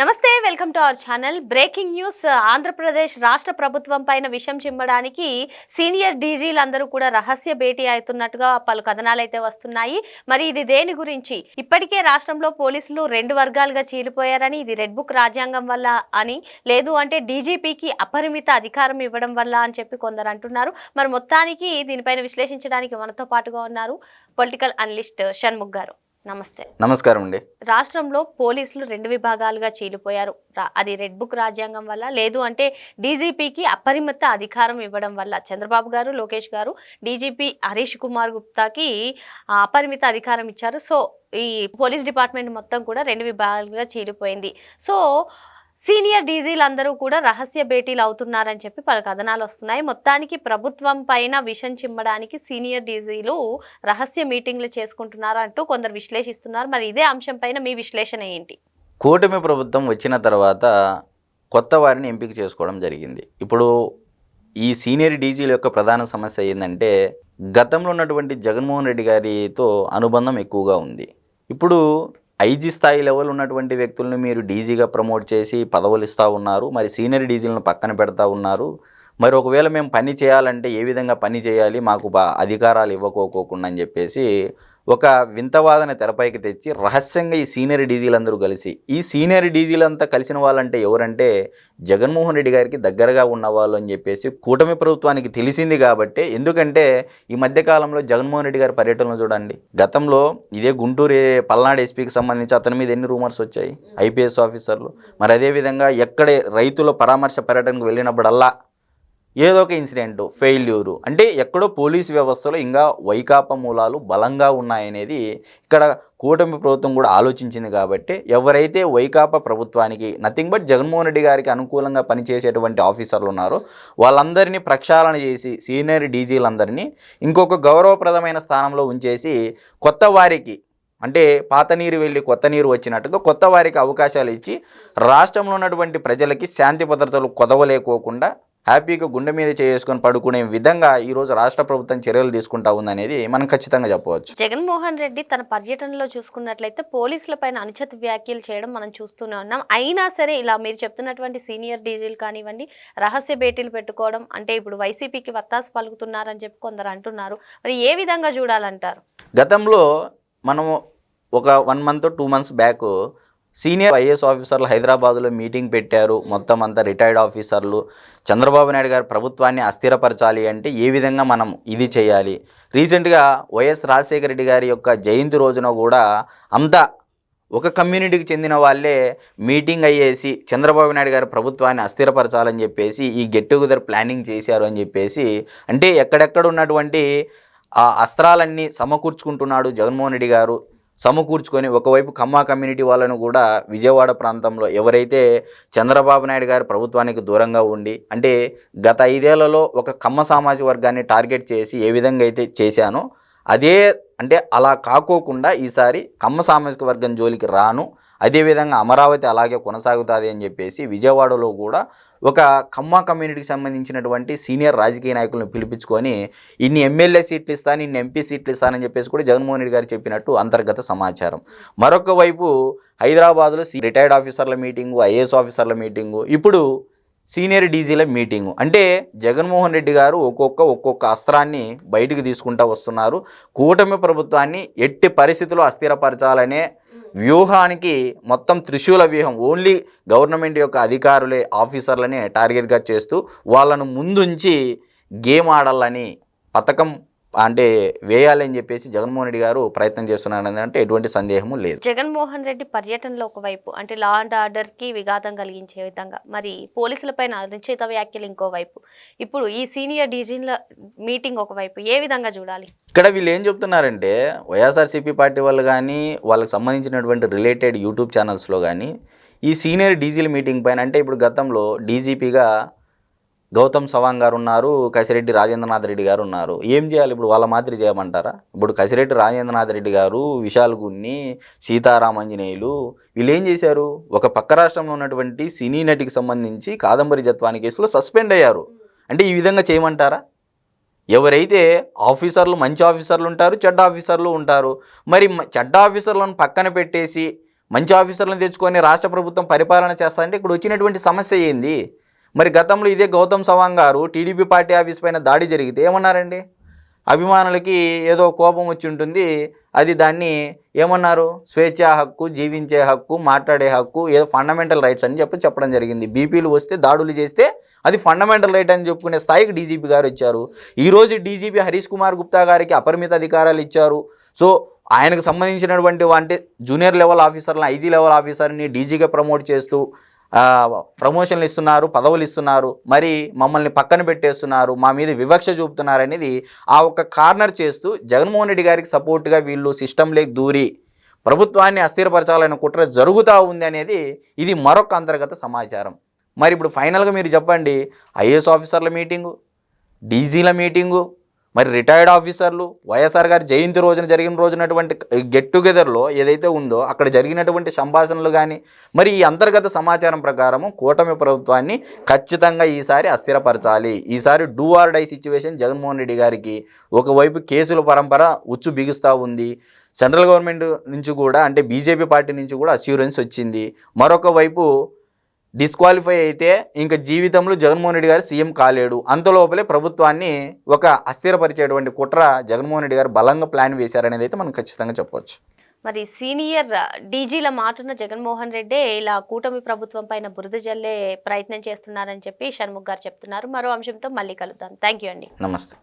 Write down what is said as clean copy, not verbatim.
నమస్తే, welcome to our channel. Breaking news. Andhra Pradesh రాష్ట్ర ప్రభుత్వం పైన విషం చిమ్మడానికి సీనియర్ డీజీలందరూ కూడా రహస్య భేటీ అవుతున్నట్టుగా పలు కథనాలు అయితే వస్తున్నాయి. మరి ఇది దేని గురించి? ఇప్పటికే రాష్ట్రంలో పోలీసులు 2 వర్గాలుగా చీలిపోయారని, ఇది రెడ్ బుక్ రాజ్యాంగం వల్ల అని, లేదు అంటే డీజీపీకి అపరిమిత అధికారం ఇవ్వడం వల్ల అని చెప్పి కొందరు అంటున్నారు. మరి మొత్తానికి దీనిపైన విశ్లేషించడానికి మనతో పాటుగా ఉన్నారు పొలిటికల్ అనలిస్ట్ షణ్ముఖ్ గారు. నమస్తే. నమస్కారం అండి. రాష్ట్రంలో పోలీసులు 2 విభాగాలుగా చీలిపోయారు. అది రెడ్ బుక్ రాజ్యాంగం వల్ల, లేదు అంటే డీజీపీకి అపరిమిత అధికారం ఇవ్వడం వల్ల. చంద్రబాబు గారు, లోకేష్ గారు డీజీపీ హరీష్ కుమార్ గుప్తాకి అపరిమిత అధికారం ఇచ్చారు. సో ఈ పోలీస్ డిపార్ట్మెంట్ మొత్తం కూడా 2 విభాగాలుగా చీలిపోయింది. సో సీనియర్ డీజీలందరూ కూడా రహస్య భేటీలు అవుతున్నారని చెప్పి పలు కథనాలు వస్తున్నాయి. మొత్తానికి ప్రభుత్వం పైన విషం చిమ్మడానికి సీనియర్ డీజీలు రహస్య మీటింగ్లు చేసుకుంటున్నారు అంటూ కొందరు విశ్లేషిస్తున్నారు. మరి ఇదే అంశం పైన మీ విశ్లేషణ ఏంటి? కూటమి ప్రభుత్వం వచ్చిన తర్వాత కొత్త వారిని ఎంపిక చేసుకోవడం జరిగింది. ఇప్పుడు ఈ సీనియర్ డీజీల యొక్క ప్రధాన సమస్య ఏంటంటే, గతంలో ఉన్నటువంటి జగన్మోహన్ రెడ్డి గారితో అనుబంధం ఎక్కువగా ఉంది. ఇప్పుడు ఐజీ స్థాయి లెవెల్ ఉన్నటువంటి వ్యక్తులను మీరు డీజీగా ప్రమోట్ చేసి పదవులు ఇస్తూ ఉన్నారు. మరి సీనియర్ డీజీలను పక్కన పెడతా ఉన్నారు. మరి ఒకవేళ మేము పని చేయాలంటే ఏ విధంగా పని చేయాలి, మాకు అధికారాలు ఇవ్వకోకుండా అని చెప్పేసి ఒక వింతవాదన తెరపైకి తెచ్చి రహస్యంగా ఈ సీనియర్ డీజీలందరూ కలిసి, ఈ సీనియర్ డీజీలంతా కలిసిన వాళ్ళంటే ఎవరంటే జగన్మోహన్ రెడ్డి గారికి దగ్గరగా ఉన్నవాళ్ళు అని చెప్పేసి కూటమి ప్రభుత్వానికి తెలిసింది. కాబట్టి ఎందుకంటే ఈ మధ్యకాలంలో జగన్మోహన్ రెడ్డి గారి పర్యటనలు చూడండి. గతంలో ఇదే గుంటూరు పల్నాడు ఎస్పీకి సంబంధించి అతని మీద ఎన్ని రూమర్స్ వచ్చాయి, ఐపీఎస్ ఆఫీసర్లు. మరి అదేవిధంగా ఎక్కడే రైతుల పరామర్శ పర్యటనకు వెళ్ళినప్పుడల్లా ఏదో ఒక ఇన్సిడెంట్, ఫెయిల్యూరు, అంటే ఎక్కడో పోలీసు వ్యవస్థలో ఇంకా వైకాపా మూలాలు బలంగా ఉన్నాయనేది ఇక్కడ కూటమి ప్రభుత్వం కూడా ఆలోచించింది. కాబట్టి ఎవరైతే వైకాపా ప్రభుత్వానికి నథింగ్ బట్ జగన్మోహన్ రెడ్డి గారికి అనుకూలంగా పనిచేసేటువంటి ఆఫీసర్లు ఉన్నారో వాళ్ళందరినీ ప్రక్షాళన చేసి సీనియర్ డీజీలందరినీ ఇంకొక గౌరవప్రదమైన స్థానంలో ఉంచేసి కొత్త వారికి, అంటే పాత నీరు వెళ్ళి కొత్త నీరు వచ్చినట్టుగా కొత్త వారికి అవకాశాలు ఇచ్చి రాష్ట్రంలో ఉన్నటువంటి ప్రజలకి శాంతి భద్రతలు కొదవలేకోకుండా హ్యాపీగా గుండె మీద చేసుకొని పడుకునే విధంగా ఈరోజు రాష్ట్ర ప్రభుత్వం చర్యలు తీసుకుంటా ఉందనేది మనం ఖచ్చితంగా చెప్పవచ్చు. జగన్మోహన్ రెడ్డి తన పర్యటనలో చూసుకున్నట్లయితే పోలీసుల పైన అనుచిత వ్యాఖ్యలు చేయడం మనం చూస్తూనే ఉన్నాం. అయినా సరే ఇలా మీరు చెప్తున్నటువంటి సీనియర్ డీజీలు కానివ్వండి, రహస్య భేటీలు పెట్టుకోవడం అంటే ఇప్పుడు వైసీపీకి వత్తాసు పలుకుతున్నారని చెప్పి కొందరు అంటున్నారు. మరి ఏ విధంగా చూడాలంటారు? గతంలో మనము ఒక 1 month 2 months back senior IAS ఆఫీసర్లు హైదరాబాద్లో మీటింగ్ పెట్టారు. మొత్తం అంతా రిటైర్డ్ ఆఫీసర్లు. చంద్రబాబు నాయుడు గారు ప్రభుత్వాన్ని అస్థిరపరచాలి అంటే ఏ విధంగా మనం ఇది చేయాలి. రీసెంట్గా వైఎస్ రాజశేఖర రెడ్డి గారి యొక్క జయంతి రోజున కూడా అంతా ఒక కమ్యూనిటీకి చెందిన వాళ్ళే మీటింగ్ అయ్యేసి చంద్రబాబు నాయుడు గారి ప్రభుత్వాన్ని అస్థిరపరచాలని చెప్పేసి ఈ గెట్ టుగెదర్ ప్లానింగ్ చేశారు అని చెప్పేసి, అంటే ఎక్కడెక్కడ ఉన్నటువంటి ఆ అస్త్రాలన్నీ సమకూర్చుకుంటున్నాడు జగన్మోహన్ రెడ్డి గారు. సమకూర్చుకొని ఒకవైపు కమ్మా కమ్యూనిటీ వాళ్ళను కూడా విజయవాడ ప్రాంతంలో ఎవరైతే చంద్రబాబు నాయుడు గారి ప్రభుత్వానికి దూరంగా ఉండి, అంటే గత 5 ఏళ్లలో ఒక కమ్మ సామాజిక వర్గాన్ని టార్గెట్ చేసి ఏ విధంగా అయితే చేశానో అదే, అంటే అలా కాకోకుండా ఈసారి కమ్మ సామాజిక వర్గం జోలికి రాను, అదేవిధంగా అమరావతి అలాగే కొనసాగుతుంది అని చెప్పేసి విజయవాడలో కూడా ఒక కమ్మ కమ్యూనిటీకి సంబంధించినటువంటి సీనియర్ రాజకీయ నాయకులను పిలిపించుకొని ఇన్ని ఎమ్మెల్యే సీట్లు ఇస్తాను, ఇన్ని ఎంపీ సీట్లు ఇస్తానని చెప్పేసి కూడా జగన్మోహన్ రెడ్డి గారు చెప్పినట్టు అంతర్గత సమాచారం. మరొక వైపు హైదరాబాద్లో రిటైర్డ్ ఆఫీసర్ల మీటింగు, ఐఏఎస్ ఆఫీసర్ల మీటింగు, ఇప్పుడు సీనియర్ డీజీల మీటింగు. అంటే జగన్మోహన్ రెడ్డి గారు ఒక్కొక్క అస్త్రాన్ని బయటకు తీసుకుంటూ వస్తున్నారు. కూటమి ప్రభుత్వాన్ని ఎట్టి పరిస్థితుల్లో అస్థిరపరచాలనే వ్యూహానికి మొత్తం త్రిశూల వ్యూహం, ఓన్లీ గవర్నమెంట్ యొక్క అధికారులే ఆఫీసర్లనే టార్గెట్గా చేస్తూ వాళ్ళను ముందుంచి గేమ్ ఆడాలని పథకం అంటే వేయాలని చెప్పేసి జగన్మోహన్ రెడ్డి గారు ప్రయత్నం చేస్తున్నారు అంటే ఎటువంటి సందేహము లేదు. జగన్మోహన్ రెడ్డి పర్యటనలో ఒకవైపు అంటే లా అండ్ ఆర్డర్కి విఘాతం కలిగించే విధంగా, మరి పోలీసులపైన అనుచిత వ్యాఖ్యలు ఇంకోవైపు, ఇప్పుడు ఈ సీనియర్ డీజీల మీటింగ్ ఒకవైపు, ఏ విధంగా చూడాలి? ఇక్కడ వీళ్ళు ఏం చెప్తున్నారంటే వైఎస్ఆర్సీపీ పార్టీ వాళ్ళు కానీ వాళ్ళకి సంబంధించినటువంటి రిలేటెడ్ యూట్యూబ్ ఛానల్స్లో కానీ ఈ సీనియర్ డీజీల మీటింగ్ పైన, అంటే ఇప్పుడు గతంలో డీజీపీగా గౌతమ్ సవాంగ్ గారు ఉన్నారు, కసిరెడ్డి రాజేంద్రనాథ్ రెడ్డి గారు ఉన్నారు. ఏం చేయాలి ఇప్పుడు? వాళ్ళ మాదిరి చేయమంటారా? ఇప్పుడు కసిరెడ్డి రాజేంద్రనాథ్ రెడ్డి గారు, విశాల్ గున్ని, సీతారామాంజనేయులు వీళ్ళు ఏం చేశారు? ఒక పక్క రాష్ట్రంలో ఉన్నటువంటి సినీ నటికి సంబంధించి కాదంబరి జత్వాని కేసులో సస్పెండ్ అయ్యారు. అంటే ఈ విధంగా చేయమంటారా? ఎవరైతే ఆఫీసర్లు, మంచి ఆఫీసర్లు ఉంటారు, చెడ్డ ఆఫీసర్లు ఉంటారు. మరి చెడ్డ ఆఫీసర్లను పక్కన పెట్టేసి మంచి ఆఫీసర్లను తెచ్చుకొని రాష్ట్ర ప్రభుత్వం పరిపాలన చేస్తారంటే ఇక్కడ వచ్చినటువంటి సమస్య ఏంది? మరి గతంలో ఇదే గౌతమ్ సవాంగ్ గారు టీడీపీ పార్టీ ఆఫీస్ పైన దాడి జరిగితే ఏమన్నారండి? అభిమానులకి ఏదో కోపం వచ్చి ఉంటుంది, అది దాన్ని ఏమన్నారు? స్వేచ్ఛా హక్కు, జీవించే హక్కు, మాట్లాడే హక్కు, ఏదో ఫండమెంటల్ రైట్స్ అని చెప్పడం జరిగింది. బీపీలు వస్తే దాడులు చేస్తే అది ఫండమెంటల్ రైట్ అని చెప్పుకునే స్థాయికి డీజీపీ గారు వచ్చారు. ఈరోజు డీజీపీ హరీష్ కుమార్ గుప్తా గారికి అపరిమిత అధికారాలు ఇచ్చారు. సో ఆయనకు సంబంధించినటువంటి అంటే జూనియర్ లెవెల్ ఆఫీసర్లను, ఐజీ లెవెల్ ఆఫీసర్ని డీజీగా ప్రమోట్ చేస్తూ ప్రమోషన్లు ఇస్తున్నారు, పదవులు ఇస్తున్నారు, మరి మమ్మల్ని పక్కన పెట్టేస్తున్నారు, మా మీద వివక్ష చూపుతున్నారు అనేది ఆ ఒక్క కార్నర్ చేస్తూ జగన్మోహన్ రెడ్డి గారికి సపోర్ట్గా వీళ్ళు సిస్టంలోకి దూరి ప్రభుత్వాన్ని అస్థిరపరచాలనే కుట్ర జరుగుతూ ఉంది అనేది ఇది మరొక అంతర్గత సమాచారం. మరి ఇప్పుడు ఫైనల్గా మీరు చెప్పండి, ఐఏఎస్ ఆఫీసర్ల మీటింగు, డీజీల మీటింగు, మరి రిటైర్డ్ ఆఫీసర్లు, వైఎస్ఆర్ గారి జయంతి రోజున జరిగిన రోజునటువంటి గెట్ టుగెదర్లో ఏదైతే ఉందో అక్కడ జరిగినటువంటి సంభాషణలు కానీ, మరి ఈ అంతర్గత సమాచారం ప్రకారము కూటమి ప్రభుత్వాన్ని ఖచ్చితంగా ఈసారి అస్థిరపరచాలి. ఈసారి do or die situation Jaganmohan Reddy గారికి. ఒకవైపు కేసుల పరంపర ఉచ్చు బిగుస్తూ ఉంది, సెంట్రల్ గవర్నమెంట్ నుంచి కూడా అంటే బీజేపీ పార్టీ నుంచి కూడా అష్యూరెన్స్ వచ్చింది. మరొక వైపు డిస్క్వాలిఫై అయితే ఇంకా జీవితంలో జగన్మోహన్ రెడ్డి గారు సీఎం కాలేడు. అంతలోపలే ప్రభుత్వాన్ని ఒక అస్థిరపరిచేటువంటి కుట్ర జగన్మోహన్ రెడ్డి గారు బలంగా ప్లాన్ వేశారనేది అయితే మనం ఖచ్చితంగా చెప్పవచ్చు. మరి సీనియర్ డీజీల మాటున జగన్మోహన్ రెడ్డి ఇలా కూటమి ప్రభుత్వం పైన బురద జల్లే ప్రయత్నం చేస్తున్నారని చెప్పి షణ్ముఖ్ గారు చెప్తున్నారు. మరో అంశంతో మళ్ళీ కలుద్దాం. థ్యాంక్ యూ అండి. నమస్తే.